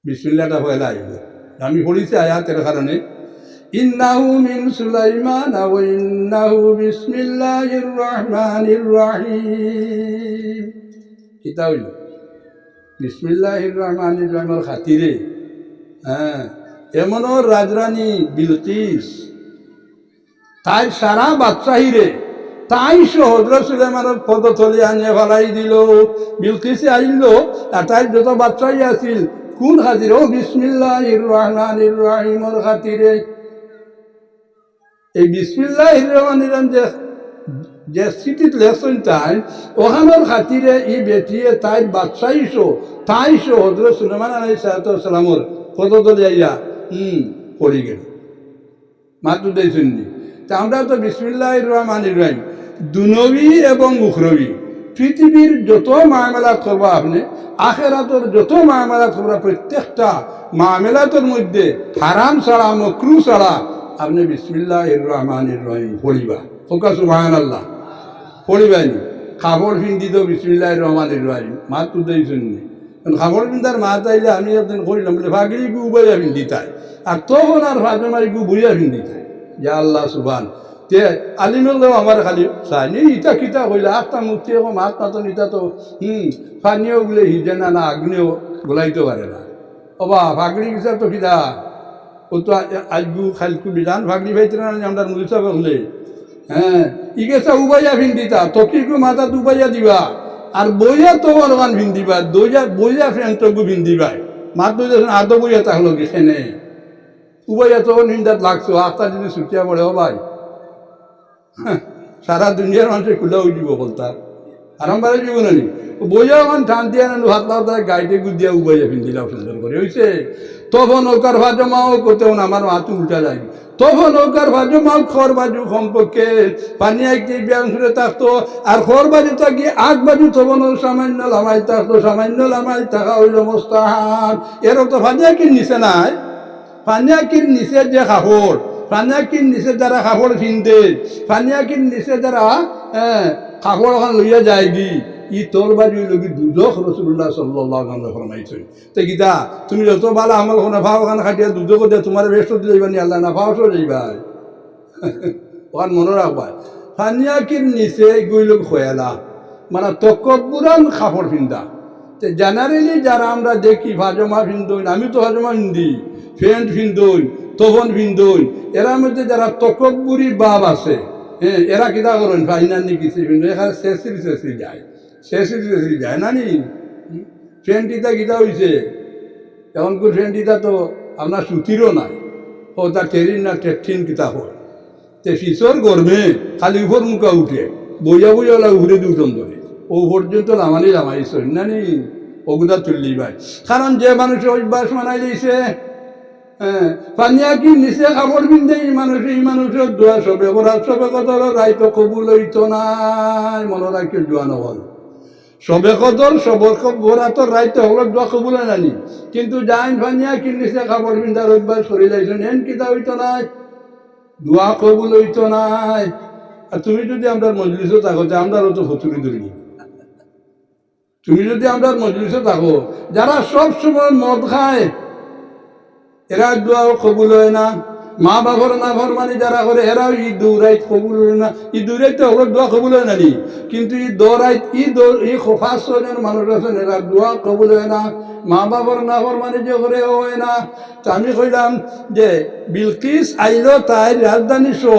বিসমিল্লাহটা পয়লা আইব। আমি পড়িছি আয়াতের কারণে, ইন্নাহু মিন সুলাইমান ওয়া ইন্নাহু বিসমিল্লাহির রহমানির রহিম। কিতা হইল বিসমিল্লাহির রহমানির রহিমের খাতিরে। হ্যাঁ, এমনও রাজরানী বিলকিস, তাই সারা বাদশাহীরে তাই হযরত সুলাইমানের পদতলে আনিয়ে ফেলাই দিল। বিলকিসে আইল আর তাই যত বাদশাহী আছিল কোন খাতিরে? ও বিসমিল্লাহির রহমানির রহিমের খাতিরে। এই বিসমিল্লাহির রহমানির রহিম যে স্থিতিত লেখছেন তাই ওখানোর খাতিরে ই বেটিয়ে তাই বাদশাহীশো হযরত সুলাইমান আলাইহিস সালামের পদতলে আইয়া পড়ে গেল। মাত্র দিয়েছেন নি। তা আমরা তো বিসমিল্লাহির রহমানির রহিম দুনবী এবং উখরবী পৃথিবীর যত মামলাত করবা আপনি, আখেরাতের যত মামলাত করবা, প্রত্যেকটা মামলাতের মধ্যে হারাম ছাড়া মকরু ছাড়া আপনি বিসমিল্লাহির রহমানির রহিম পড়িবা। ফোকা সুবহানাল্লাহ পড়িবানি। খাবড় ফিন্দি তো বিসমিল্লাহির রহমানির রহিম মাত তুলতেইছেন নি। খাবড় ফিন্দার মা তাইলে আমি একদিন করিলাম বলে ফাগড়ি গু উবাইয়া ফিন্দি তাই, আর তখন আর ফাঁকে মারি গু বইয়া ফিন্দি তাই। ইয়া আল্লাহ সুবহান। তে আলিমেও আমার খালি চাইনি ইটা কিতা কইলে আটটা মুক্তি এখন মাত নাতন ইটা তো পানীয় বলে হিজে না আগ্নেও গোলাইতে পারে না। অবা ফাগড়ি গিসা তো কিতা ও তো আজগু খালকু বিধান ফাগড়ি ভাইতে না আমরা মুলিসা বললে। হ্যাঁ, ইগেসা উবাইয়া ভিন্দিতা তকিকু মাথা উবাইয়া দিবা আর বইয়া তোমার গান ভিন্দিবা বইয়া ফ্রেন্টকু ভিন্দিবাই মাত্র যখন আদৌ বইয়া থাকলো গেছেনে উবাইয়া তখন নিন্দাত লাগছো। আস্তা যদি ছুটিয়া পড়ে ও ভাই সারা দুনিয়ার মানুষের খুলে উঠিব বলতা আরামবারে দিব না নি। বইয়া ওখান টান দিয়া না হাত লাও তার গাড়িতে গুদিয়া উবাইয়া ভিন্দিলাম সুন্দর করে হয়েছে। তখন নৌকার ভাজমাও করতেও না আমার মাথু উল্টা যায়। তখন নৌকার ভাজমাও খর বাজু সম্পর্কে পানি একটি ব্যায়াম করে থাকতো আর খর বাজু থাকি আগ বাজু তখন সামান্য লামাই থাকতো। সামান্য লামাই থাকা হইল মোস্তাহাব। এর তো ফানিয়াকির নিচে নাই, ফানিয়াকির নিচে যে কাপড়, ফানিয়াকির নিচে যারা কাপড় ফিনতে, ফানিয়াকির নিচে যারা কাপড় ওখান লইয়া যায় দি ই তোর বাড়ি লগি দুধক রাসূলুল্লাহ সাল্লাল্লাহু আলাইহি ওয়াসাল্লাম ফরমাইছেন। তো গীতা তুমি যত ভালো আমল কোনা ভাও ওখানে খাটিয়া দুধক দিয়ে তোমার ব্যস্ত দিলেবা নি আল্লাহ না ভাওস যাইবা। ওখান মনে রাখবা ফানিয়াকির নিচে গইলক খয়ালা মানে তকব্বুরান কাপড় ফিন্দা। তো জেনারেলি যারা আমরা দেখি ভাজমা ফিন্দুন, আমি তো ভাজমা ফিন্দি, প্যান্ট ফিন্দুন, তখন ফিন্দুন, এরার মধ্যে যারা তকব্বুরি বাপ আছে, হ্যাঁ এরা কিতা করেন ফাইনালি কিছু ফিন্দু এখানে শেষি যায়, শেষি যায় না নি। ফ্রেন্ডিটা কিতা হয়েছে এখনকার ফ্রেন্ডিটা তো আপনার সুতিরও নাই, ও তার টেরিন না টেকঠিন কিতা হয়। তে ফিসর গরমে খালি উপর মুখা উঠে বইয়া ওলা ঘুরে দিউতন ধরে ও পর্যন্ত লামাইছ না নি ওগুলা তুললি ভাই। কারণ যে মানুষের অভ্যাস মানাই দিয়েছে, হ্যাঁ পানিয়া কি নিচে কাপড় পিন্ধে এই মানুষের দোয়া সবে ওরা সবে কদর রাইতো কবুল হইতো নাই। মনে রাখি দোয়া নহল সবে কদর ওরা তো রাইতো হল দোয়া কবুল হয় নানি, কিন্তু যাই পানিয়া কি নিচে কাপড় পিন্ধার অভ্যাস করে যাইছেন এন কিতা হইতো নাই, দোয়া কবুল হইতো নাই। আর তুমি যদি আমরা মজলিসও থাকো আমরাও তো ফতুরি ধরি, তুমি যদি আমরা মজলিসে থাকো যারা সব সময় মদ খায় এরা দোয়াও কবুল হয় না। মা বাবার না ফরমানি যারা করে এরাও ই দৌড়াইত কবুল হয় না। ই দৌড়াইতে হলো দোয়া কবুল হয় না নি, কিন্তু ই দৌড়াইত ই খোফাস মানুষ আছেন এরা দোয়া কবুল হয় না। মা বাবার না ফরমানি যে করে হয় না। তো আমি কইলাম যে বিলকিস আইলো তাই রাজধানী শো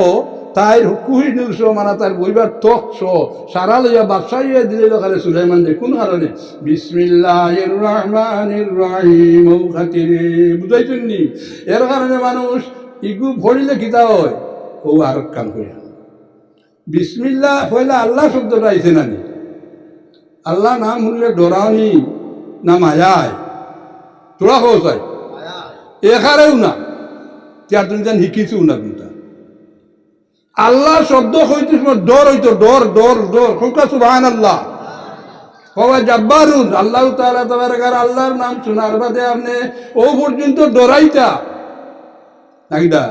তাই কুহিনুর শো মানে তার বইবার তক শো সারা লইয়া বাদশাহিয়া দিলে খালে সুলাইমান যে কোন কারণে বিসমিল্লাহির রহমানির রহিম খাতিরে বুঝাইছেন নি। এর কারণে মানুষ ইগু ভরিলে কিতা হয় ও আর কাম করে বিসমিল্লাহ হইলে আল্লাহ শব্দটা আইছে না নি। আল্লাহ নাম শুনলে ডরাওনি না মায়ায় তোরা খোঁজ হয় এখারেও না তিয়া তুমি যেন শিকিছো না কিন্তু আল্লাহ শব্দ হইতে ডর হইতো ডর ডর ডর খোকা সুবহানাল্লাহ কওয়া জাব্বারুন আল্লাহ তাআলা তাবারাকার আল্লাহর নাম শোনার বাদে আপনি ও পর্যন্ত ডরাইতা নাকিদা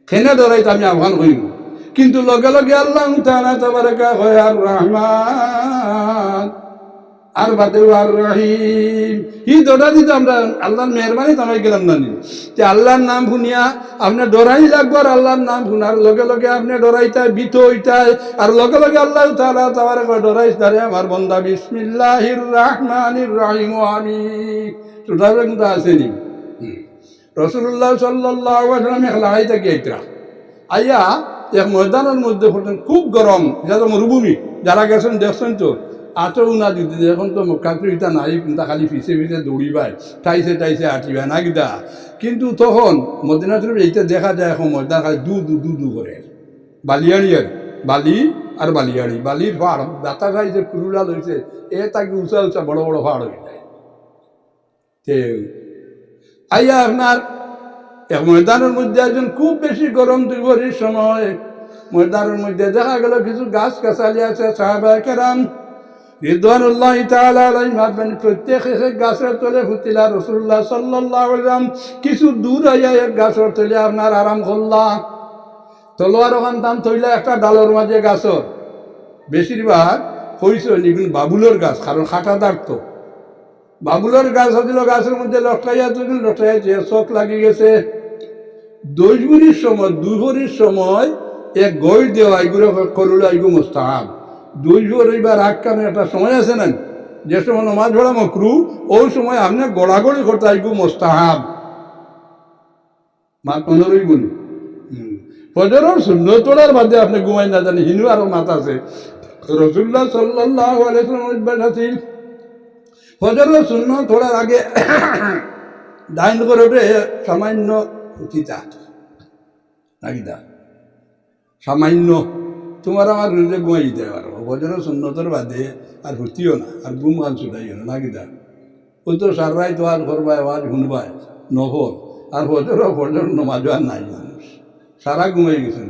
খেনে ডরাইতা আমি আহ্বান করিব, কিন্তু লগে লগে আল্লাহ তাআলা তাবারাকা হয় আর রহমান আর বাদে আর রহিম ই দৌড়া দিত আমরা আল্লাহর মেহরবানি তামাই গেলাম না নি যে আল্লাহর নাম শুনিয়া আপনি ডরাই লাগবো আর আল্লাহর নাম শুনার লগে লগে আপনি ডরাইতায় বিত হইতায় আর লগে লগে আল্লাহ তাআলা তাবারক ডরাইস দারে আমার বান্দা বিসমিল্লাহির রহমানির রহিম আমি সুতরাং কিন্তু আসেনি রাসূলুল্লাহ সাল্লাল্লাহু আলাইহি ওয়াসাল্লাম লড়াই থেকে আইতরা আইয়া এক ময়দানের মধ্যে পড়তেন খুব গরম এটা তো মরুভূমি যারা গেছেন দেখছেন তো আটও না দিতে এখন তো মুখাকৃতা নাই কিন্তু খালি পিছে পিছে দৌড়িবাই টাইছে আটিবাই না কিতা কিন্তু তখন মদিনা শরীফ এইটা দেখা যায় এখন ময়দান খালি দু করে বালিয়াড়ি আর বালি আর বালিয়াড়ি বালির পাহাড় দাতা খাই যে কুরুলা লইছে এ তাকে উঁচা বড় বড় পাহাড় হয়ে যায় আইয়া আপনার এক ময়দানের মধ্যে একজন খুব বেশি গরম দুর্বরীর সময় ময়দানের মধ্যে দেখা গেল কিছু গাছ গাছালি আছে সাহাবায়ে কেরাম রিদওয়ানুল্লাহি তাআলা আলাইহিম মানে প্রত্যেক এক গাছের তলে ফুটিলা রাসূলুল্লাহ সাল্লাল্লাহু আলাইহি ওয়াসাল্লাম কিছু দূর আইয়া এক গাছের তলে আপনার আরাম করলা তলোয়ার ওখান দাম তৈলা একটা ডালের মাঝে গাছর বেশিরভাগ হইছে নিগুন বাবুলের গাছ কারণ খাটাদার তো বাবুলের গাছ হচ্ছিল গাছের মধ্যে লটকাইয়া তুলিল লটকাইয়া যে চোখ লাগি গেছে দুপুরের সময় এক গই দেওয়া এগুলো করলো এগু মোস্তাহাব দুইবার এইবার আগ কারণে একটা সময় আছে না যে সময় নমাজ পড়া মকরু ওই সময় আপনি গড়াগড়ি করতে এগু মোস্তাহাব মা 15 গুণ ফজরের সুন্নত তোলার বাদে আপনি ঘুমাই না জানি হিন্দু আরো মাত আছে রাসূলুল্লাহ সাল্লাল্লাহু আলাইহি ওয়াসাল্লাম আছিল ফজরের সুন্নত তোলার আগে ডাইন করে ওঠে সামান্য চিতা নাকিদা সামান্য তোমার আমার রোজে ঘুমাই দিতে পারো ফজরের সুন্নতের বাদে আর হুতিও না আর ঘুম গান ছুটাইও না নাকিদা ওই তো সারাই তো আর করবাই আওয়াজ শুনবাই নহল আর ফজর নমাজ আর নাই মানুষ সারা ঘুমাই গেছেন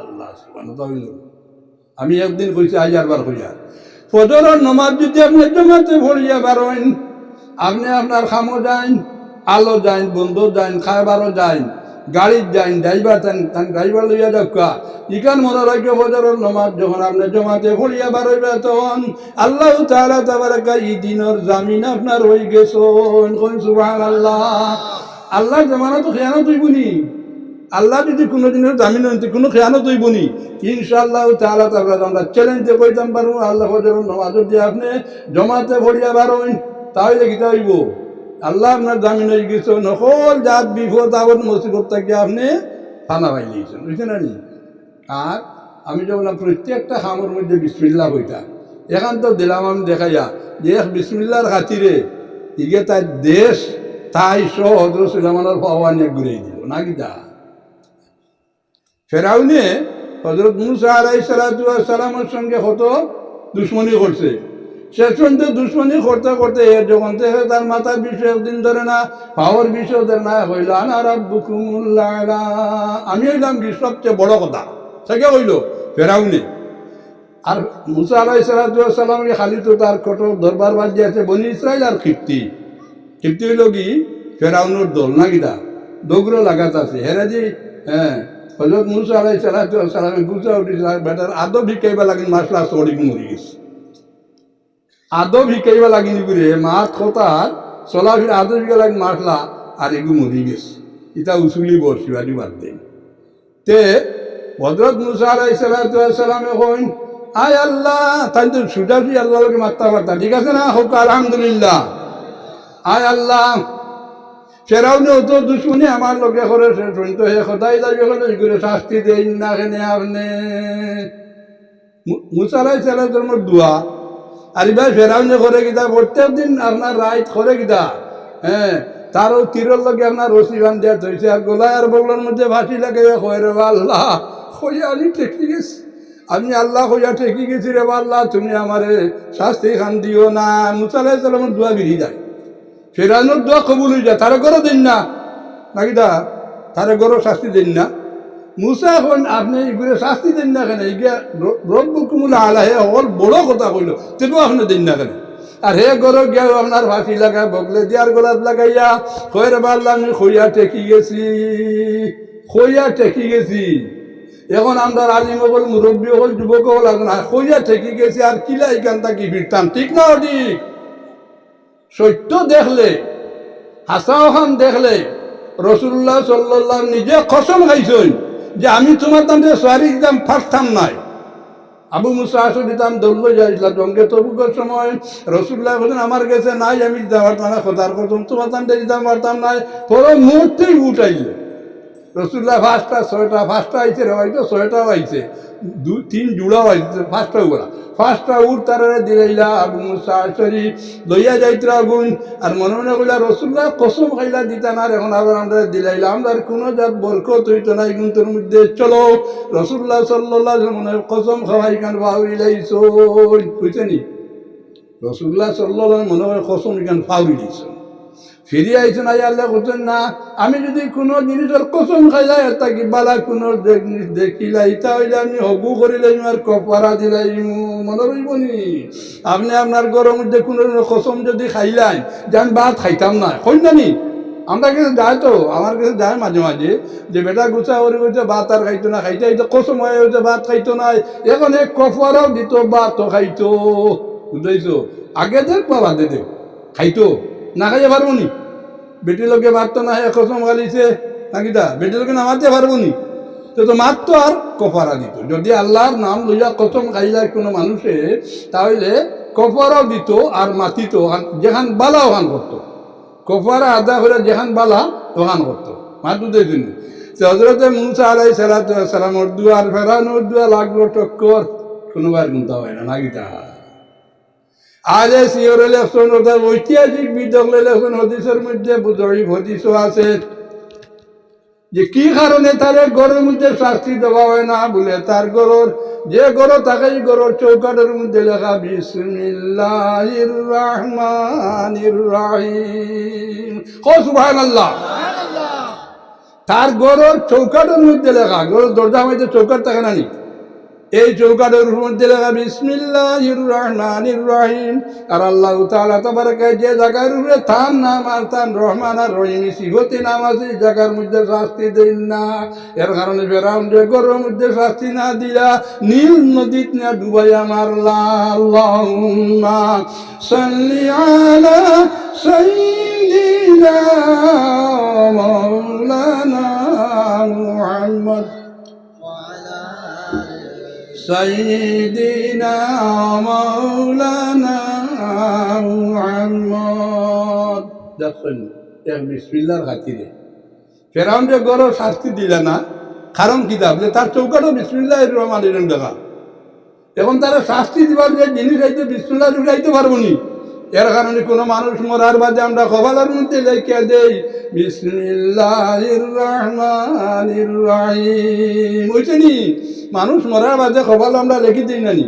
আল্লাহ আমি একদিন কইছি আজ আরবার কইয়া ফজরের নমাজ যদি আপনি জমাতে ভরিয়া পারেন আপনি আপনার খামো যাইন আলো যাইন বন্ধু যাইন খাইবারও যাইন গাড়ির যাইন ড্রাইভার ড্রাইভার লইয়া যাওয়া ইকান মনে রাখবে ফজরের নমাজ যখন আপনি জমাতে ভরিয়া পারবে তখন আল্লাহ তাআলা তাবারাকা এই দিনের জামিন আপনার হয়ে গেছেন সুবহানাল্লাহ আল্লাহর জামানা তো খেয়ানত হইবনি আল্লাহ যদি কোনো দিনের জামিন হইতে কোনো খেয়ানত হইবনি ইনশাআল্লাহ তাআলা তাবারাকা আমরা চ্যালেঞ্জে কইতাম পারবো আল্লাহ ফজরের নমাজ যদি আপনি জমাতে ভরিয়া পারেন তাহলে কিতা হইব আল্লাহ আপনার জামিন হয়ে গেছে নকল জাত বিপদ আপদ মুসিবত থেকে আপনি ফানা পাই নিয়েছেন বুঝছেন না নি আর আমি যে বললাম প্রত্যেকটা খামর মধ্যে বিসমিল্লাহ বইটা এখন তো দিলাম আমি দেখাইয়া যে বিসমিল্লার খাতিরে ইগে তাই দেশ তাই সহ হজরত সুলাইমানের পাওয়া নিয়ে ঘুরে দিল না কিতা ফেরাউনে হজরত মুসা আলাইহিস সালামের সঙ্গে কত দুশ্মনী করছে শেষ পর্যন্ত দুশ্মনী করতে করতে যখন থেকে তার মাথার বিষয় একদিন ধরে না পাওয়ার বিষয় ধরে না হইল আনা রাব্বুকুমুল আ'লা আমি হইলাম কি সবচেয়ে বড় কথা থেকে হইল ফেরাউনে আর মুসা আলাইহিস সালামকে খালি তো তার কত দরবার বাজি আছে বনি ইসরাইল আর খিপ্তি হইল কি ফেরাউনের দল না কিনা দোগরো লাগাত আছে হেরা যে হজরত মুসা আলাইহিস সালামে গুছা উঠিস বেটার আদব ভিকাইবা লাগিন মাসলা চড়ি মরি গেছে আদব ভিকাইবা লাগিনি করে মাছ খতার চলা ফিরে আদব ভিকা লাগি মাসলা আর এগু মরি গেছে ইটা উচুলি বসিবাদি বাদ দেন তে হজরত মুসা আলাইহিস সালামে কইন আয় আল্লাহ তাই তো সুজাফি আল্লাহকে মারতে পারতাম ঠিক আছে না হোক আলহামদুলিল্লাহ আয় আল্লাহ ফেরাউনে অত দুশ্মনী আমার লোকে করে তো হে সদাই যাবে করে শাস্তি দেই না কেনে আপনি মুসা আলাইহিস সালামের দোয়া আর ভাই ফেরাউনে করে কিতা প্রত্যেক দিন আপনার রাইত করে কিতা তারও তীরের লগে আপনার রশি বান্ধিয়া থইছে আর গোলায় আর বগলার মধ্যে ভাসি লাগে কয় রে আল্লাহ কইয়া আমি ঠেকি গেছি আমি আল্লাহ কইয়া ঠেকি গেছি রে আল্লাহ তুমি আমারে শাস্তি খান দিও না মুসা আলাইহিস সালামের দোয়া বেরিয়ে যায় ফেরাউনের দোয়া কবুল হয়ে যায় তারা গরো দেন না নাকি দা তারা গরো শাস্তি দেন না মুসা এখন আপনি এগুলো শাস্তি দেন না কেন এগুলো রব্বুকুমুল আ'লা হে ওর বড় কথা কইল তেও আপনি দেন না কেন আর হে গরো গিয়ে আপনার ফাঁসি লাগায় বগলে দিয়ার গলাত লাগাইয়া কয় রে আল্লাহ আমি খইয়া টেকি গেছি এখন আমরা আলিম হল মুরব্বী হল যুবক হল এখন কইয়া থেকে গেছে আর কিলা এখান থাকি ফিরতাম ঠিক না ঠিক সত্য দেখলে হাসাওখান দেখলে রসুল্লাহ সাল্লাল্লাহু নিজে কসম খাইছেন যে আমি তোমার তান্ডে সোয়ারি দিতাম ফার্স্টাম নাই আবু মুসা আসো দিতাম দৌড় যাইছিলাম জঙ্গে তবুকের সময় রসুল্লাহ বলেন আমার কাছে নাই আমি দিতে পারতাম না খোদার কসম তোমার তান্ডে দিতাম পারতাম নাই পরে মুহূর্তেই উঠাইলে রসুল্লাহ ফার্স্টটা আইছে হয়তো 6টাও আইছে 2-3 জুড়াও আইছে ফার্স্টটাও বলা ফার্স্টটা উঠ তারা দিলাইলা আবু মুসা আসরি লইয়া যাইতরা আগুন আর মনে মনে কইলা রসুল্লাহ কসম খাইলা দিতা না এখন আবার আমরা দিলাইলা আমরা কোনো জাত বরকত হইতো না গুণের মধ্যে চলো রসুল্লাহ সাল্লাল্লাহু আলাইহি ওয়াসাল্লাম কসম খাওয়াই কান ফাউরি লাইছো বুঝছেনি রসুল্লাহ সাল্লাল্লাহু আলাইহি মনে হয় কসম কান ফাউরি লাইছো ফিরে আইছেন আই আল্লাহ করছেন না আমি যদি কোনো জিনিসের কসম খাইলাই এটা কি বালা কোনো জিনিস দেখিলাই তাহলে আমি হগু করিলাই আর কপারা দিলাই মনে রইবনি আপনি আপনার ঘরের মধ্যে কোনো কসম যদি খাইলাই যে আমি ভাত খাইতাম না কই জানি আমরা কাছে যায় তো আমার কাছে যায় মাঝে মাঝে যে বেটা গুছা করে গেছে ভাত আর খাইতো না খাইতে খাইতো কসম হয়ে গেছে ভাত খাইতো না এখন এক কপারাও দিত ভাতও খাইতো বুঝাইছো আগে দেখ বা বাদে দেখ খাইতো না খাইতে পারবো নি বেটির লোকে ভাত তো না কসম খালিছে নাকি তা বেটির লোকে নামাতে পারবো নি তো মাত তো আর কফারা দিত যদি আল্লাহর নাম লইয়া কসম খাইলা কোনো মানুষে তাহলে কফারাও দিত আর মাতিত যেখান বালা ওখান করতো কফারা আদা করে যেখান বালা ওখান করতো মাতুদের জন্য হজরতে মুসা আলাইহিস সালাম উর্দু আর ফেরাউন উর্দু লাগলো টক্কর কোনোবার গুনতা হয় না নাকি তা আলে সিওর ইলেকশন অর্থাৎ ঐতিহাসিক বিদক ইলেকশন হদিসের মধ্যে জয়ীফ হদিসও আছে যে কি কারণে তার গরের মধ্যে শাস্তি দেওয়া হয় না বলে তার গরর যে গর তাকে গরর চৌকাটের মধ্যে লেখা বিসমিল্লাহির রহমানির রহিম সুবহানাল্লাহ তার গরর চৌকাটের মধ্যে লেখা গরর দরজা মধ্যে চৌকাট থাকে না নি এই চৌকাটের মধ্যে লেখা বিসমিল্লাহির রহমানির রহিম আর আল্লাহ তাআলা তাবারাকা যে জায়গার উপরে তার নাম আর তার রহমান আর রহিম সিফতি নাম আছে জায়গার মধ্যে শাস্তি দেন না এর কারণে ফেরাউন যে গরুর মধ্যে শাস্তি না দিয়া নীল নদীত না ডুবাইয়া মারলা আল্লাহুম্মা সাল্লি আলা সাইয়্যিদিনা মাওলানা মুহাম্মদ সাইয়্যিদিনা মাওলানা মুহাম্মদ দেখুন এক বিসমিল্লাহর খাতিরে ফেরাউন যে গরো শাস্তি দিলা না কারণ কি দাবলে তার চৌকাটও বিসমিল্লাহির রহমানির রহিম দেখা এখন তারা শাস্তি দিবার যে জিনিস আইতে বিসমিল্লাহ উঠাইতে পারবো নি এর কারণে কোনো মানুষ মরার বাদে আমরা কপালের মধ্যে লেখা দেই বিসমিল্লাহির রহমানির রহিম বুঝছেনি মানুষ মরার বাদে কপাল আমরা লিখি দিই না নি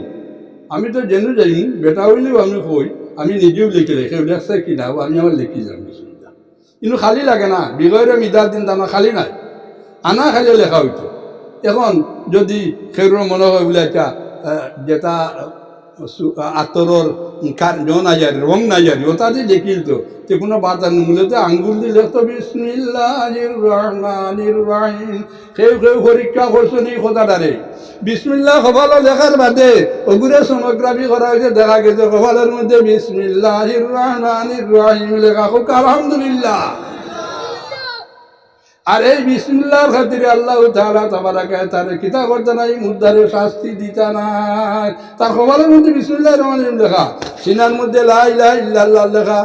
আমি তো জেনে যাই বেটা হইলেও আমি কই আমি নিজেও লিখে রেখে লেখছে কি না আমি আমার লিখি যাম বিসমিল্লাহ কিন্তু খালি লাগে না বিগয়রে মিদার দিন তা খালি নাই আনা খালি লেখা হইতো এখন যদি সেগুলো মনে হয় বলে একটা যেটা আতরর জন আজারি রং না জারি ওটা দিয়ে দেখিল তো কোনো বাতা মূলত আঙ্গুল দিয়ে লেখতো বিসমিল্লাহির রহমানির রহিম কেউ পরীক্ষা করছো নি কথাটারে বিসমিল্লাহ কপালও লেখার বাদে ওগুলো সোনোগ্রাফি করা হয়েছে দেখা গেছে কপালের মধ্যে বিসমিল্লাহির রহমানির রহিম লেখা হোক আলহামদুলিল্লাহ আর এই বিসমিল্লাহর খাতিরে আল্লাহ তাআলা তাবারাকা তার কিতাব করতে নাই মুদ্দারে শাস্তি দিতা নাই তার কপালের মধ্যে বিসমিল্লাহির রহমানির রহিম লেখা সিনার মধ্যে লা ইলাহা ইল্লাল্লাহ লেখা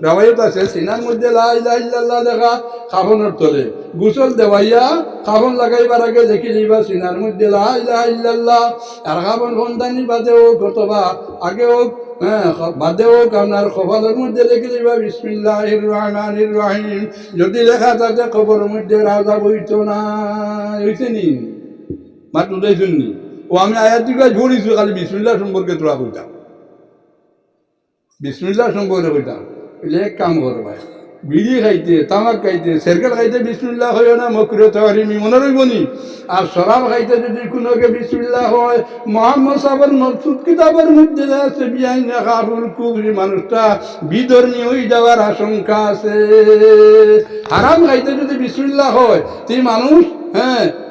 রাওয়ায়াত আছে সিনার মধ্যে লা ইলাহা ইল্লাল্লাহ লেখা কাফনের তলে গোসল দেওয়াইয়া কাফন লাগাইবার আগে দেখি যাইবা সিনার মধ্যে লা ইলাহা ইল্লাল্লাহ আর কাফন বন্দানি বাদে হোক অথবা আগে হোক বাদে হোক আপনার কপালের মধ্যে লিখে দিবা বিসমিল্লাহির রহমানির রহিম যদি লেখা থাকে কবরের মধ্যে রাজা বইতো না হইছে নি মাত্র শুননি ও আমি আয়াত দিকে ঝুড়িছো খালি বিসমিল্লাহ সম্পর্কে তোরা কইতাম বিসমিল্লাহ সম্পর্কে কইতাম এক কাম করো ভাই বিড়ি খাইতে তামাক খাইতে সেরকেল খাইতে বিসমিল্লাহ হয় না মকরুহ তাহরিমি মনে রইবনি আর শরাব খাইতে যদি কোনোকে বিসমিল্লাহ হয় মুহাম্মদ সাহেবের মকসুদ কিতাবের মধ্যে আছে বিআইনে কাফুল কুফরি মানুষটা বিধর্মী হয়ে যাওয়ার আশঙ্কা আছে হারাম খাইতে যদি বিসমিল্লাহ হয় তুই মানুষ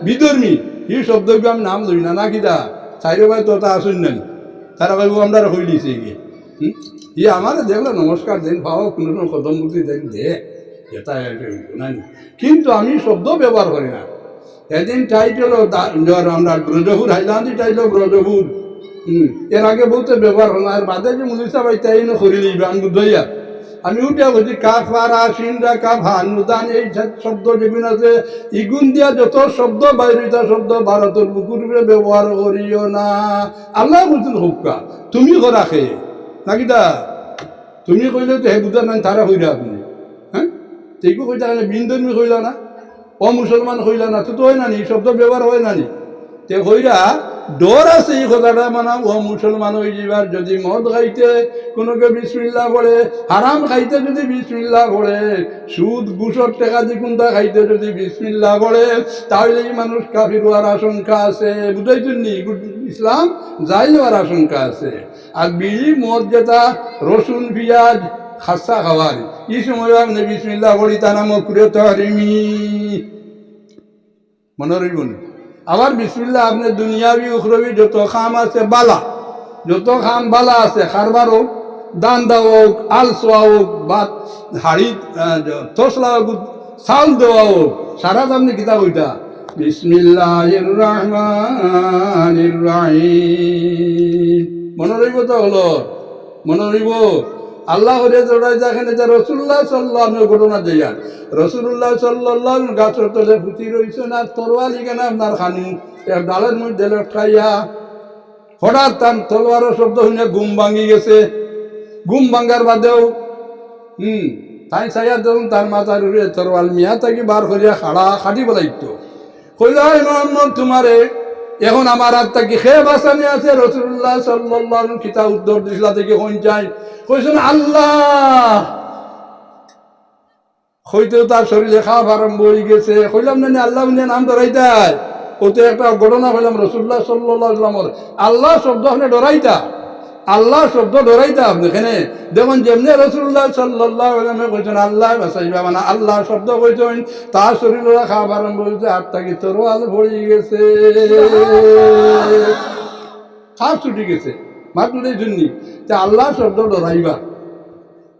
বিধর্মী এই শব্দকে আমি নাম লই না না কিতা চাইরে ভাই তো তা আসুন না তারা ভাই আমরা হই দিয়েছে গিয়ে ই আমার দেখলো নমস্কার দেন পাও কোনো কদম বুঝি দেন দে এটা না কিন্তু আমি শব্দ ব্যবহার করি না এদিন টাইটেল আমরা ব্রজপুর হাইলান্দি টাইটেল ব্রজপুর এর আগে বলতে ব্যবহার হলো আর বাদে যে মুলিসা ভাই তাই না করি লইবে আমি বুঝাইয়া আমি উঠে বলছি কাফ আর আসিনরা কাফ হানুদান এই শব্দ যেগুলো আছে ইগুন দিয়া যত শব্দ বাইরিতা শব্দ ভারতের বুকুরে ব্যবহার করিও না আল্লাহ বলছেন হুক্কা তুমি করা খেয়ে নাকি দা তুমি কইলে তো হে বুঝা নাই তারা কইরা আপনি হ্যাঁ তেইকো কইতা বিন্দর্মী কইলা না অমুসলমান কইলা না তো হয় না নি শব্দ ব্যবহার হয় না নি তে কইরা ডর আছে এই কথাটা মানে ও মুসলমান হয়ে যাবার যদি মদ খাইতে কোনোকে বিসমিল্লাহ পড়ে হারাম খাইতে যদি বিসমিল্লাহ পড়ে সুদ ঘুষর টাকা দিয়ে কোনটা খাইতে যদি বিসমিল্লাহ পড়ে তাহলে এই মানুষ কাফির হওয়ার আশঙ্কা আছে বুঝাইছেন নি ইসলাম যাই হওয়ার আশঙ্কা আছে আর বিড়ি মদ যেটা রসুন পেঁয়াজ খাসা খাওয়ার এই সময় আপনি বিসমিল্লাহ পড়ি তা নাম কুরে তহরিমি মনে রইব না আবার বিসমিল্লাহ আপনি দুনিয়াবি উখরবি যত খাম আছে বালা যত খাম বালা আছে খারবার হোক দান দেওয়া হোক আল সোয়া হোক বা হাড়ি তসলা হোক চাউল দেওয়া হোক সারা আপনি কিতাব ওইটা বিসমিল্লাহির রহমানির রহিম মনে রইব তো হলো মনে রইব আল্লাহ জোড়াই দেখেন যে রসুল্লাহ সাল্লাহ ঘটনা দেয়া রসুল্লাহ সাল্লাহ গাছের তলে ফুটি রয়েছে না তরোয়ালি কেন আপনার খানি ডালের মধ্যে লটকাইয়া হঠাৎ তার তলোয়ারের শব্দ শুনে ঘুম ভাঙি গেছে ঘুম ভাঙ্গার বাদেও তাই চাইয়া দেখুন তার মাথার উড়ে তরোয়াল মিয়া তাকে বার করিয়া খাটি বলাইতো কইল মোহাম্মদ তোমারে এখন আমার আত্মা কি খেয়ে বাসানি আছে রসুল্লাহ সাল্লাহ কিতা উত্তর দিছিলা থেকে কোন চাই কইছেন আল্লাহ হইতেও তার শরীরে খাওয়া আরম্ভ হয়ে গেছে কইলাম না আল্লাহ নাম ডরাইতাই ওতে একটা ঘটনা হইলাম রসুল্লাহ সাল্লামের আল্লাহ শব্দ আপনি ডরাইতা আল্লাহ শব্দ ডরাইতা আপনি এখানে দেখুন যেমনি রসুল্লাহ সাল্লাহ কইছেন আল্লাহ বাসাইবা মানে আল্লাহ শব্দ কইছেন তার শরীরে খাওয়া আরম্ভ হয়েছে আত্মাকে তরোয়াল ভরে গেছে খাপ ছুটি গেছে মাত্র এই জন্যই যে আল্লাহ শব্দ ডরাইবা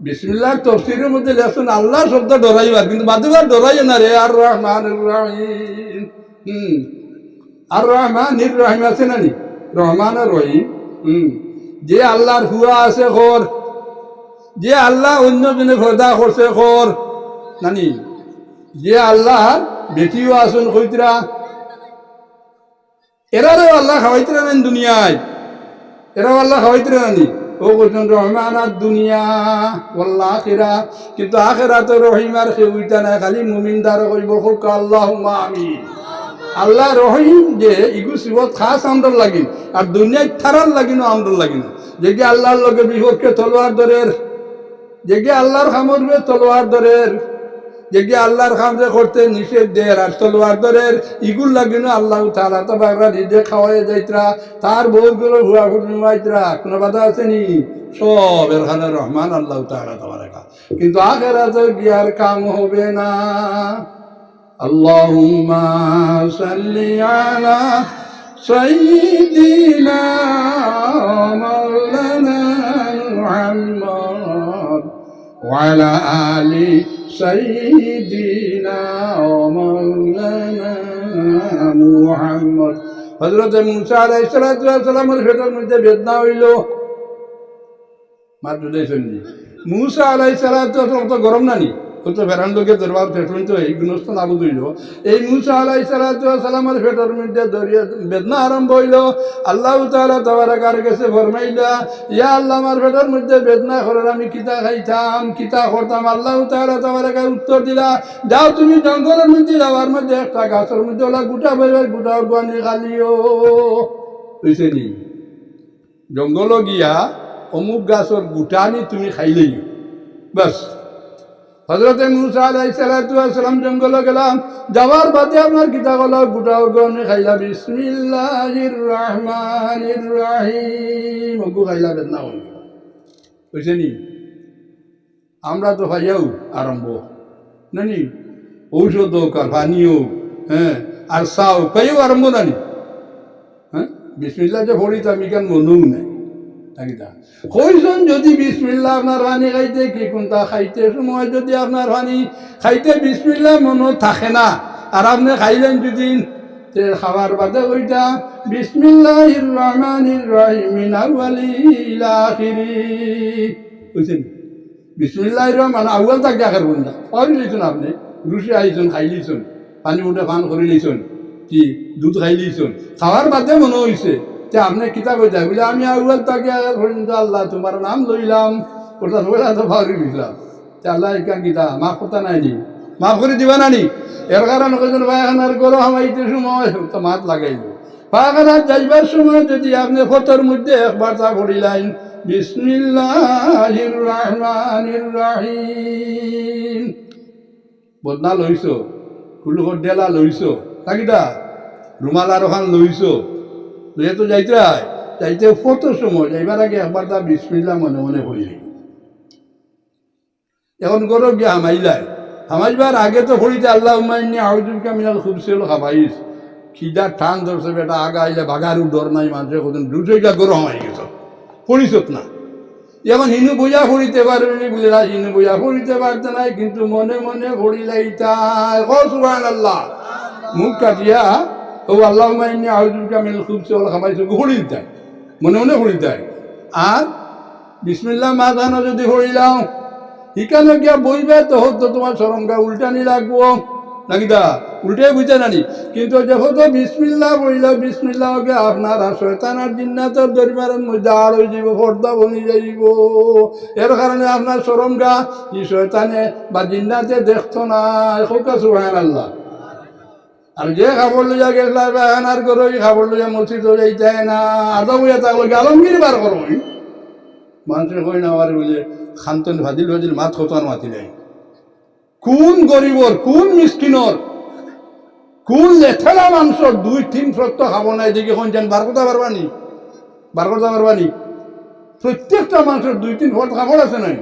বিসমিল্লাহ তফসিরের মধ্যে লেখছেন আল্লাহ শব্দ ডরাইবা কিন্তু মাধ্যমে ডরাই না রে আর রহমান রহিম আর রহমান রহিম আছে না নি রহমান আর রহিম যে আল্লাহর হুয়া আছে খর যে আল্লাহ অন্য জনে ফয়দা করছে খর নানি যে আল্লাহর বেটিও আছেন কইতরা এরাও আল্লাহ খাওয়াইতরা নেন দুনিয়ায় এরাও আল্লাহ খাওয়াইতরা নানি ও বলছেন রহমান আর দুনিয়া ওয়াল্লাহ আখিরা কিন্তু আখিরাতে রহিম আর কেউইটা না খালি মুমিনদার কইব হোক আল্লাহুম্মা আমিন আল্লাহ রহিম যে ইগু সিবত খাস আমরার লাগিন আর দুনিয়ায় থারার লাগিন আমরার লাগিন যে কি আল্লাহর লগে বিপক্ষে তলোয়ার দরের যে কি আল্লাহর খামরবে তলোয়ার দরের যে কি আল্লাহর খামরে করতে নিষেধ দের আর তলোয়ার দরের ইগুল লাগিন আল্লাহ তাআলা তো বাগরা নিজে খাওয়াই যাইতরা তার বউগুলো হুয়া ফুটমাইতরা কোনো বাধা আছে নি সব এরখানে রহমান আল্লাহ তাআলা তাবারাকা কিন্তু আখিরাতে গিয়ার কাম হবে না আল্লাহুম্মা সাল্লি আলা সাইয়্যিদিনা মাওলানা মুহাম্মদ ওয়া আলা আলি সাইয়্যিদিনা মাওলানা মুহাম্মদ হযরত মুসা আলাইহিস সালামের ভেতর মধ্যে বেদনা হইল মাত্র দেখেন মুসা আলাইহিস সালাম তো গরম নানি তো ফেরান লোকে দরবার ফেটুন তো এই গুণস্থ নাবুদ হইল এই মুসা আলাইহিস সালামের ফেটর মধ্যে দরিয়া বেদনা আরম্ভ হইল আল্লাহ তাআলা তাবারাকার কাছে ফরমাইলা ইয়া আল্লাহ আমার ফেটর মধ্যে বেদনা করার আমি কিতা খাইতাম কিতা করতাম আল্লাহ তাআলা তাবারাকা উত্তর দিলা যাও তুমি জঙ্গলের মধ্যে যাওয়ার মধ্যে একটা গাছের মধ্যে ওলা গুটা বের গুটা গানি খালিও বুঝছে নি জঙ্গল গিয়া অমুক গাছের গুটানি তুমি খাইলেই বাস হযরত মুসা আলাইহিস সালাম জঙ্গলে গেলাম যাওয়ার বাদে আমার কিতা গলা গুটা গনে খাইলা বিসমিল্লাহির রহমানির রহিম ওগু খাইলা বেদনা হল বুঝছে নি আমরা তো খাইয়াও আরম্ভ নানি ঔষধ হোক আর পানি হোক হ্যাঁ আর চাও কেউ আরম্ভ নানি হ্যাঁ বিসমিল্লা যে পড়ি তো আমি কেন মনেও নাই তাকিটা কইজন যদি বিসমিল্লা আপনার পানি খাইতে কি কোনটা খাইতে সময় যদি আপনার পানি খাইতে বিসমিল্লা মনে থাকে না আর আপনি খাইলেন যদি খাবার বাদে ওইটা বিসমিল্লাহির রহমানির রহিম মিন আউয়ালি ইলা আখিরি বুঝছেন বিসমিল্লাহির রহমান আউয়াল তাক দেখার বন্ধা পারি লইছেন আপনি রুচি আইছেন খাই লইছেন পানি উঠে পান করে লইছেন কি দুধ খাই লইছেন খাওয়ার বাদে মনে হয়েছে যে আপনি কিতাব হয়ে যায় বলে আমি আউয়াল তাকে আল্লাহ তোমার নাম লইলাম ওটা বলে তো পারি লইলাম আল্লাহ এখান কিতা মাফ কথা নাই নি মাফ করে দিবা নানি এর কারণে কজন পায়খানার গরম হামাইতে সময় তো মাত লাগাইল পায়খানার যাইবার সময় যদি আপনি ফটোর মধ্যে একবার তা পড়িলেন বিসমিল্লাহির রহমানির রহিম বদনা লইছ ফুলকর ডেলা লইছ তাকিটা রুমাল আর ওখান লইছ লইয়া তো যাইতে ফটোর সময় যাইবার আগে একবার তা বিসমিল্লাহ মনে মনে পড়িলেন এখন গরম গিয়ে হামাইলাই হামাইবার আগে তো পড়িতে আল্লাহ উম্মাইনি আউযুবিকা মিনাল খুবসিল খাবাইস খিদা টান ধরছে বেটা আগা আইলে বাগারু ডর নাই মানুষের কত দুইটা গরম হয়ে গেছ পড়িছত না এখন হিনু বইয়া পড়িতে পারবেনি বলে না হিনু বইয়া পড়িতে পারতে নাই কিন্তু মনে মনে পড়িলাই তাই সুবহানাল্লাহ মুখ কাটিয়া ও আল্লাহ উম্মাইনি আউযুবিকা মিনাল খুবসিল খাবাইস পড়ি দিতাই মনে মনে পড়িতাই আর বিসমিল্লাহ মাদানো যদি পড়িলাম ইকানো গিয়া বইবে তো হতো তোমার সরঙ্গা উল্টানি লাগবো নাকি দা উল্টে বুঝে নানি কিন্তু যখন তো বিসমিল্লাহ বইল বিসমিল্লাহকে আপনার আর শয়তানার জিন্নাতের দরিমারের মধ্যে আর হয়ে যাব পর্দা বনি যাইব এর কারণে আপনার সরঙ্গা এই শয়তানে বা জিন্নাতে দেখতো না হোকা সুবহানাল্লাহ আর যে খাবার লইয়া গেছিল বাগানার করো খাবার লইয়া মসজিদ হয়ে যায় না আদা বইয়া থাকলে আলমগিরি বার করো মানুষের কই না আমার বলে খান্তন ভাজিল ভাজিল মাত খতান মাতি নাই কোন গরিবর কোন মিসকিনর কোন লেথেলা মানুষের 2-3 সত্য খাবো নাই দেখি কোন যেন বার করতে পারবানি প্রত্যেকটা মানুষের 2-3 ফট খাবার আছে নাই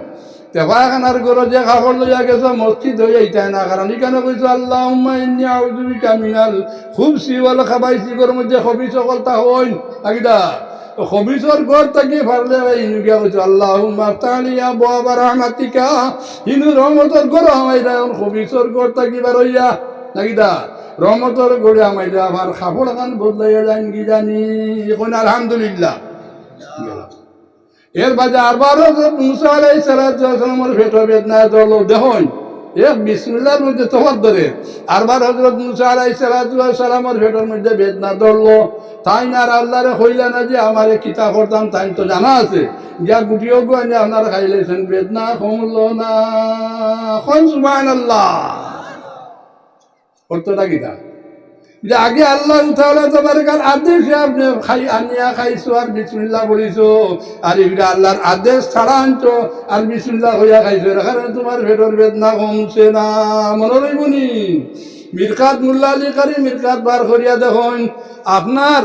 তেফাখানার গরো যে খাবার লইয়া গেছে মসজিদ হয়ে যাইতাই না কারণ এখানে কইছো আল্লাহুম্মা ইন্নী আউযুবিকা মিনাল খুবসি ওয়াল খাবাইসি গর মধ্যে খবিস সকলতা হইন আগিদা খবিসর ঘর থেকে ফারলে ইনু গিয়া কইছো আল্লাহুম্মা তালিয়া বাবা রাহমাতিকা ইনু রহমতর ঘর আমাইরা খবিসর ঘর থেকে বার হইয়া নাকিদা রহমতর ঘরে আমাইরা আমার খাবার খান বদলাইয়া যান কি জানি এখন আলহামদুলিল্লাহ এর বাজে আরবার মুসা আলাইহিস সালামের পেট বেদনায় ধরলো দেখুন এক বিসমিল্লাহর মধ্যে তফাত ধরে আরবার হযরত মুসা আলাইহিস সালামের পেটের মধ্যে বেদনা ধরলো তাই না আর আল্লাহরে কইলা না যে আমারে কিতা করতাম তাই তো জানা আছে যা গুটিও গো আনি আপনারা খাইলেছেন বেদনা কমলো না সুবহানাল্লাহ অর্থটা কিটা যে আগে আল্লাহ তাআলা তোমার কার আদেশ আপনি আনিয়া খাইছো আর বিসমিল্লাহ বলিছো আর এটা আল্লাহর আদেশ ছাড়া আনছো আর বিসমিল্লাহ হইয়া খাইছো এর কারণে তোমার পেটের বেদনা কমছে না মনে রইবনি মিরকাত মোল্লা আলী কারি মিরকাত বার করিয়া দেখুন আপনার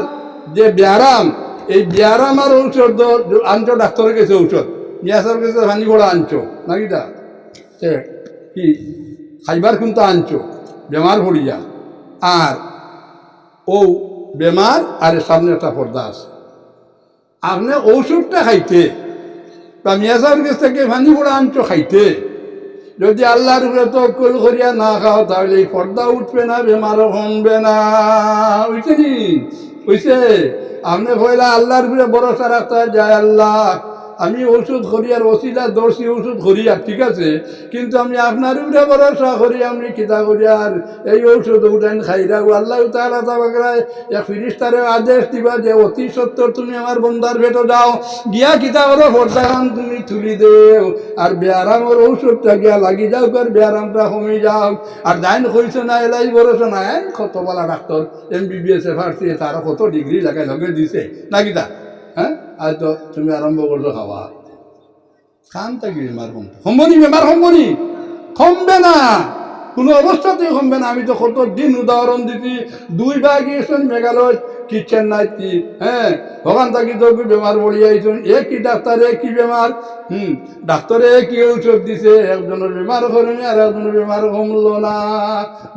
যে ব্যায়াম এই ব্যায়াম আর ঔষধ আনছো ডাক্তারের কাছে ঔষধ মিয়াসার কাছে পানি গোড়া আনছো নাকিটা কি খাইবার কিন্তু আনছো বেমার পড়িয়া আর ও বেমার আর সামনে একটা পর্দা আছে আপনি ঔষধটা খাইতে বা মিয়াসার কাছ থেকে পানি গোড়া আনছো খাইতে যদি আল্লাহর উপরে তওয়াক্কুল করিয়া না খাও তাহলে এই পর্দা উঠবে না বেমারও কমবে না বুঝছে আপনি কইলা আল্লাহর উপরে ভরসা রাখতে যায় আল্লাহ আমি ওষুধ করি আর ওসিলা দর্শি ওষুধ করি আর ঠিক আছে কিন্তু আমি আপনার উপরে ভরসা করি আমি কিতা করি আর এই ঔষধ উঠান খাই রাখবো আল্লাহ তাআলা তাবারাক এক ফেরেশতারে আদেশ দিবা যে অতি সত্তর তুমি আমার বন্দার ভেটো যাও গিয়া কিতা করো পর্দাখান তুমি তুলি দেও আর ব্যায়ামের ঔষধটা গিয়া লাগি যাও কর ব্যায়ামটা কমে যাও আর যাইন কইছো না এলাই ভরসা না কত বলা ডাক্তার MBBS ফার্সি তারা কত ডিগ্রি লাগাই লগে দিছে না কিতা হ্যাঁ আজ তো তুমি আরম্ভ করছো খাওয়া খান থাকি বেমার কমবনি বেমার কমবে না কোনো অবস্থাতেই কমবে না আমি তো কত দিন উদাহরণ দিচ্ছি 2 বার গিয়েছেন মেঘালয় কিচ্ছেন নাই কি হ্যাঁ ওখান থাকি তো বেমার পড়ি আইছেন কি ডাক্তারে কি বেমার ডাক্তারে কি ঔষধ দিছে একজনের বেমার করেনি আর একজনের বেমার কমলো না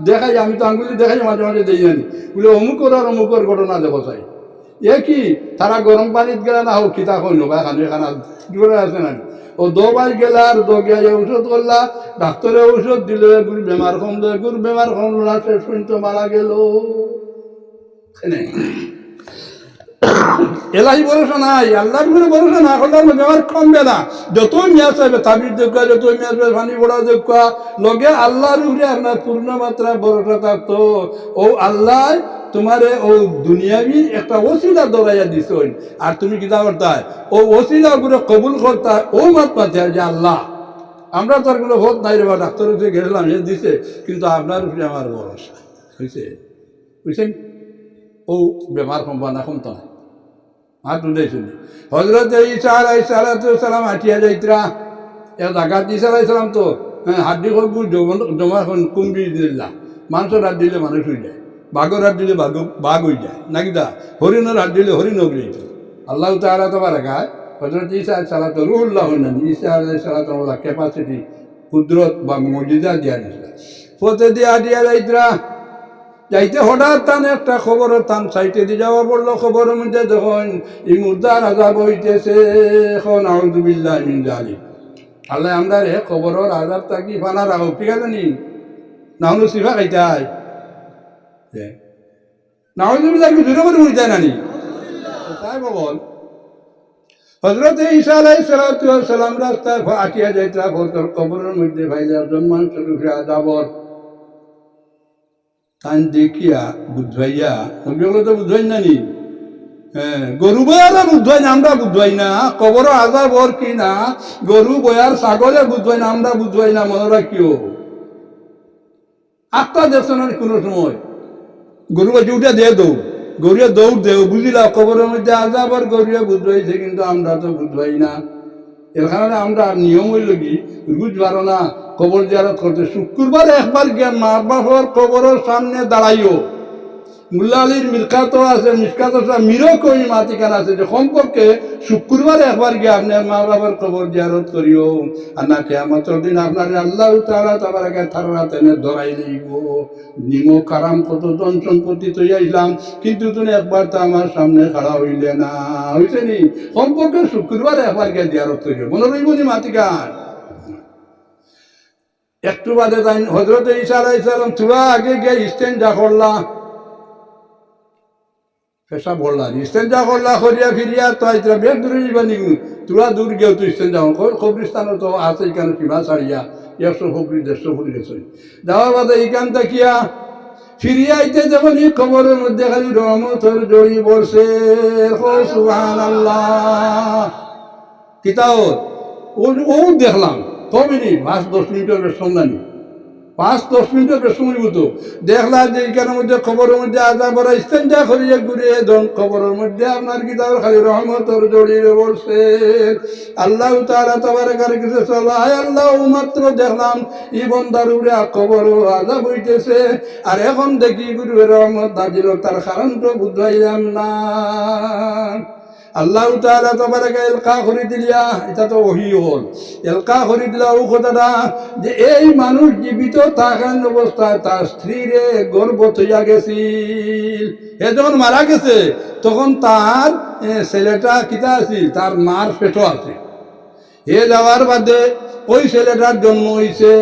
দেখাই আমি তো আঙ্গুলি দেখাই মাঝে মাঝে দেই জানি বলে অমুকর আর অমুকর ঘটনা দেখো চাই কি তারা গরম পানিত গেলে না হোক খিতা কই নবা খানে খানা দূরে আছে না ও দোবাই গেলা আর দোগে ঔষধ করলা ডাক্তারে ঔষধ দিলে গুর বেমার কমলো গুর বেমার কমলো না সে শুনতে মারা গেল এলাহি ভরসা নাই আল্লাহর উপরে ভরসা না করলে বেমার কমবে না যতই মেয়াজ চাইবে তাবির দেখা যতই মেয়াজ পানি পড়া দেখা লগে আল্লাহর উপরে আপনার পূর্ণ মাত্রায় ভরসা থাকতো ও আল্লাহ তোমারে ও দুনিয়াবি একটা ওসিলা দৌড়াইয়া দিছেন আর তুমি কিতা করতায় ও ওসিলা উপরে কবুল করতায় ও মাত পাতে যে আল্লাহ আমরা তো আর কোনো ভোট নাই রে বা ডাক্তার উপরে গেছিলাম সে দিছে কিন্তু আপনার উপরে আমার ভরসা হয়েছে বুঝছেন ও বেমার কমবা না কমতো না হাত উঠেছিল হজরত ঈসা আলাইহিস সালাম হাঁটিয়া যাইতরা এ জাকাত ঈসা আলাইহিস সালাম তো হ্যাঁ হাড্ডি খবু জমা কুম্বি দিল্লা মানুষের হাত দিলে মানুষ হয়ে যায় বাঘর হাত দিলে বাঘ হয়ে যায় নাকি দা হরিণের হাত দিলে হরিণ হয়ে যায় আল্লাহ তাআলা তো বারাকায় হজরত ঈসা আলাইহিস সালাম তো রুহুল্লাহ হলেন ঈসা আলাইহিস সালাম ক্যাপাসিটি কুদরত বা মুজিজা দিয়া দিছিল পথে দিয়ে হাঁটিয়া যাইতরা যাইতে হঠাৎ টান একটা খবরের টান সাইটে দিয়ে যাওয়া পড়লো খবরের মধ্যে দেখুন এই মুর্দার আজাব হইতেছে এখন আউযুবিল্লাহি মিন যালিক আল্লাহ আমরা রে খবরের আজাব থাকি ফানা রাখো ঠিক আছে নি না হলে সিফা খাইতাই নাউযুবিল্লাহ কি দূরে করে উঠে যায় না নি তাই বল হযরত ঈসা আলাইহিস সালাম রাস্তায় হাঁটিয়া যাইতা খবরের মধ্যে ভাইজার জন্মান শুরু আজাবর তান দেখিয়া বুঝাইয়া ওগুলো তো বুঝাই না নি হ্যাঁ গরু বয়ার বুঝাই না আমরা বুঝাই না কবর আজাব ওর কি না গরু বয়ার ছাগলে বুঝাই না আমরা বুঝাই না মনে রাখিও আত্মা দেখছো না কোনো সময় গরু বাজি উঠে দিয়ে দৌড় গরুয়ে দৌড় দেও বুঝিলা কবরের মধ্যে আজাব আর গরুয়ে বুঝাইছে কিন্তু আমরা তো বুঝাই না এর কারণে আমরা নিয়ম হইল কি বুঝবারো না কবর জিয়ারত করতে শুক্রবার একবার গিয়া মা বাবার কবরের সামনে দাঁড়াইও মুল্লা আলীর মিরকাত আছে মিসকাত আছে মিরো কই মাতিকান আছে যে সম্পর্কে শুক্রবার একবার গিয়ে আপনার মা বাবার কবর জিয়ারত করিও আর না কিয়ামতের দিন আপনার আল্লাহ তাআলা তাবারাকা তাআলা তেনে ধরাই লইব নিমো কারাম কত ধন সম্পত্তি তৈরি আইলাম কিন্তু তুমি একবার তো আমার সামনে খাড়া হইলে না হইছে নি সম্পর্কে শুক্রবার একবার গিয়ে জিয়ারত করিও মনে রইব নি মাতিকান একটু বাদে তাই হযরত ঈসা আলাইহিস সালাম তুরা আগে গিয়ে ইস্তেনজা করলা পেশা বললা ইস্তেনজা করলা করিয়া ফিরিয়া তো আইতরা বেশ দূরে যাবা নি তুরা দূর গিয়েও তো ইস্তেনজা কবরিস্তানও তো আছে এখানে সীমা ছাড়িয়া 100 ফুট 150 ফুট গেছে যাওয়ার বাদে এইখান তাকিয়া ফিরিয়া আইতে যখন এই খবরের মধ্যে খালি রহমতের জড়ি বলছে সুবহানাল্লাহ কিতাও ও দেখলাম কমিনি 5-10 মিনিটের সন্ধানী 5-10 মিনিটের বেশি হতো দেখলাম যে এইখানের মধ্যে খবরের মধ্যে আজাব ওরা ইস্তেনজা করিয়া ঘুরিয়ে ধন খবরের মধ্যে আপনার কিতাব খালি রহমতের জড়িয়ে বলছে আল্লাহ তাআলা তাবারাকা কিছু চলো হায় আল্লাহ মাত্র দেখলাম ই বন্দার উপরে খবর আজাব হইতেছে আর এখন দেখি গুরুর রহমত নাজিল তার কারণ তো বুঝাইলাম না আল্লাহ তাআলা তাবারাকা এলকা করে দিলা এটা তো ওহি হল এলকা করে দিলা ও কথাটা যে এই মানুষ জীবিত থাকার অবস্থায় তার স্ত্রীরে গর্ভবতী হইয়া গেছিল এ যখন মারা গেছে তখন তার ছেলেটা কিতা আছিল তার মার পেটও আছে এ যাওয়ার বাদে ওই ছেলেটার জন্ম হয়েছে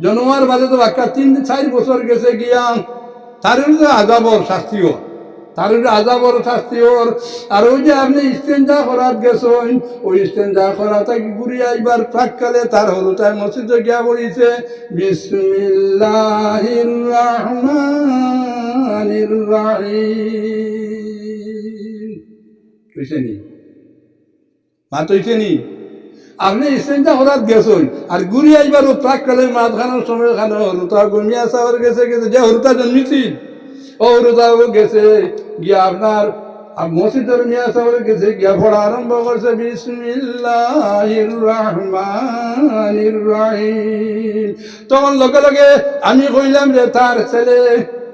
জন্মার বাদে তো বাক্কা 3-4 বছর গেছে গিয়া তার আযাবর শাস্তিও তার আযাবর শাস্তি ওর আর ওই যে আপনি ইস্তেনজা করাত গেছেন ওই ইস্তেনজা করা তাকে ঘুরে আইবার প্রাককালে তার হলুটায় মসজিদে গিয়া বলিছে বিসমিল্লাহির রহমানির রহিম কইছে নি মাত হইছে নি আপনি ইস্তেনজা করাত গেছেন আর ঘুরে আইবার ও প্রাককালে মাঝখানের সময় খানে হলুটা গমিয়া সাওয়ার গেছে যে হলুটা জন্মিছিল ওরতাও গেছে গিয়া আপনার মসজিদের মিয়া সাহেব গেছে গিয়া পড়া আরম্ভ করছে বিসমিল্লাহির রহমানির রহিম তখন লগে লগে আমি কইলাম যে তার ছেলে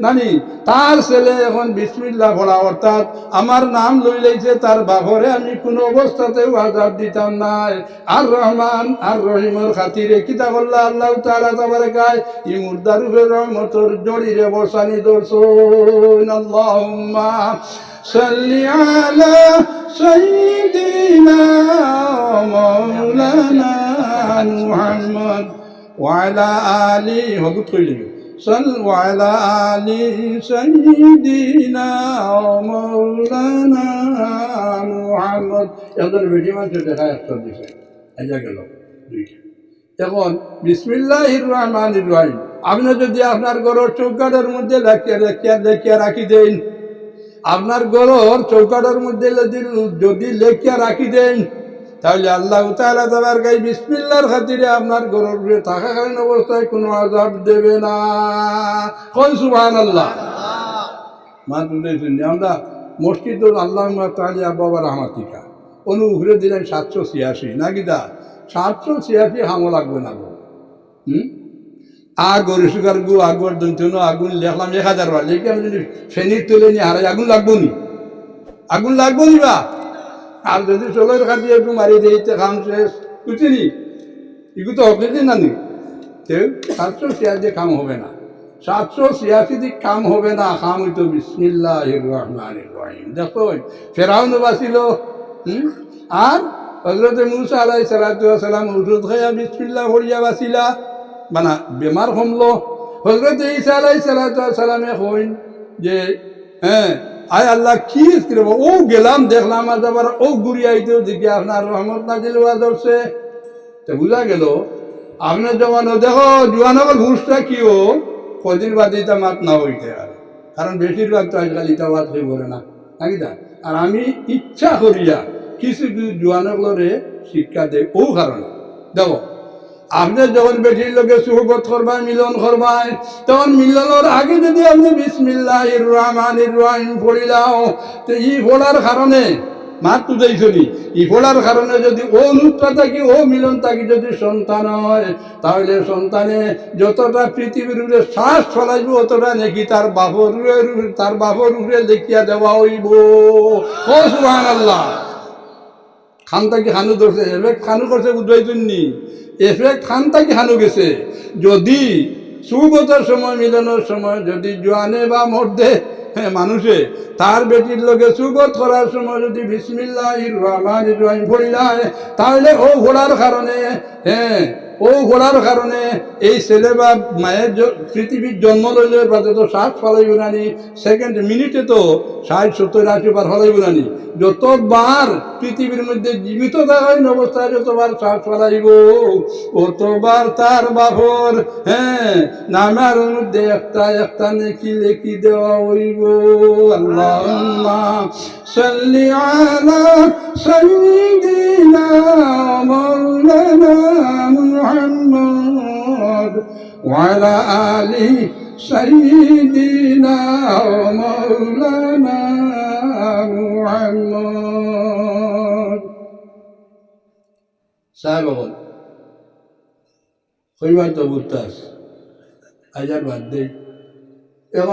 নানি তার ছেলে এখন বিসমিল্লাহ পড়া, অর্থাৎ আমার নাম লই লাইছে, তার বাপরে আমি কোনো অবস্থাতেও আযাব দিতাম নাই। আর রহমান আর রহিমর খাতিরে কিতা করলা আল্লাহ তাআলা তাবারাকায় ই মুর্দার উপরে রহমতর জড়িরে বসানি দর্শন। আল্লাহুম্মা সাল্লি আলা সাইয়্যিদিনা মাওলানা মুহাম্মদ ওয়া আলা আলি হযরত কইলি সাল্লু আলা আলি সাইয়্যিদিনা মাওলানা মুহাম্মদ। এদের ভিডিও মানে দেখা একটা দিছে আইয়া গেল দুইটা। এখন বিসমিল্লাহির রহমানির রহিম আপনি যদি আপনার ঘরের চৌকাঠের মধ্যে লেখিয়া রাখি দেন, আপনার ঘরের চৌকাঠের মধ্যে যদি লেখিয়া রাখি দেন, তাহলে আল্লাহ তাআলা তাবারকাই বিসমিল্লাহর খাতিরে আপনার ঘরের উপরে থাকাকালীন অবস্থায় কোনো আযাব দেবে না। কোন সুবহানাল্লাহ। মাতুলেছেন আমরা মসজিদুল আল্লাহুম্মা তাআলা বাবা রহমাতিকা অনু ঘুরে দিলেন 786 নাকি দা 786 হামো লাগবে না গো। আগর সুগার গু আগর দন্তনো আগুন লেখলাম 1000 বার, লেখে আমি যদি ফেনির তুলে নিয়ে হারাই আগুন লাগবো নি? আগুন লাগবো নি বা? আর যদি চোখের খাটি একটু মারি দিয়েছে খাম শেষ বুঝিনি, এগুলো তো হবে না নি। কেউ 786 কাম হবে না, 786 কাম হবে না। কাম হইতো বিসমিল্লাহির রহমানির রহিম। দেখো ফেরাউন বাঁচিল, আর হযরত মূসা আলাইহিস সালাতু ওয়াস সালাম ওষুধ খাইয়া বিসমিল্লাহ পড়িয়া বাঁচিলা, মানে বেমার কমলো। হযরত ঈসা আলাইহিস সালাতু ওয়াস সালামে কইন যে আয় আল্লাহ কি করব, ও গেলাম দেখলাম আজ আবার ও ঘুরিয়ে আইতেও দেখি আপনার রহমত নাজিল হওয়া ধরছে। তো বুঝা গেল আপনার জমানো দেখো জোয়ানগর ঘুষটা কিও কদিন বাদে তা মাত না হইতে আর, কারণ বেশিরভাগ তো আজকাল ইটা মাত হয়ে পড়ে না নাকি তা। আর আমি ইচ্ছা করিয়া কিছু জোয়ানগরে শিক্ষা দেয় ও কারণে দেখো আপনি যখন বেটির লোকে সুহবত করবায় মিলন করবায়, তখন মিলনের আগে যদি আপনি বিসমিল্লাহির রহমানির রহিম পড়িলাও, তো ই পড়ার কারণে মাত তুদাইছনি ই পড়ার কারণে যদি ও নুতটা থাকি ও মিলন থাকি যদি সন্তান হয়, তাহলে সন্তানে যতটা পৃথিবীর উপরে শ্বাস ফলাইব অতটা নাকি তার বাপর উপরে দেখিয়া দেওয়া হইব। ও সুবহানাল্লাহ। খান থাকি খানু ধরছে, এফেক্ট খানু করছে বুঝবাইছুননি, এফেক্ট খান থাকি খানু গেছে। যদি সুবতের সময় মিলনের সময় যদি জোয়ানে বা মর্দে মানুষে তার বেটির লোকে সুবত করার সময় যদি বিসমিল্লাহির রহমানির রহিম পড়িলায়, তাহলে ও ঘোড়ার কারণে ও ঘোড়ার কারণে এই ছেলে বা মায়ের পৃথিবীর জন্ম লইলে বাদে তো শ্বাস ফলাই বুনানি, সেকেন্ড মিনিটে তো 60-70-80 বার ফলাই বুনানি। যতবার পৃথিবীর মধ্যে জীবিত থাকার অবস্থায় যতবার শ্বাস ফলাইব অতবার তার বাপর নামের মধ্যে একটা একটা নেকি লেখি দেওয়া হইব। আল্লাহুম্মা সাল্লি আলা সাইয়্যিদিনা মাওলানা মুহাম্মদ ওয়া আলা আলি সাইয়্যিদিনা মাওলানা মুহাম্মদ। সাহেব কইবার তো বুঝতাস আজার বাদ দেই এখন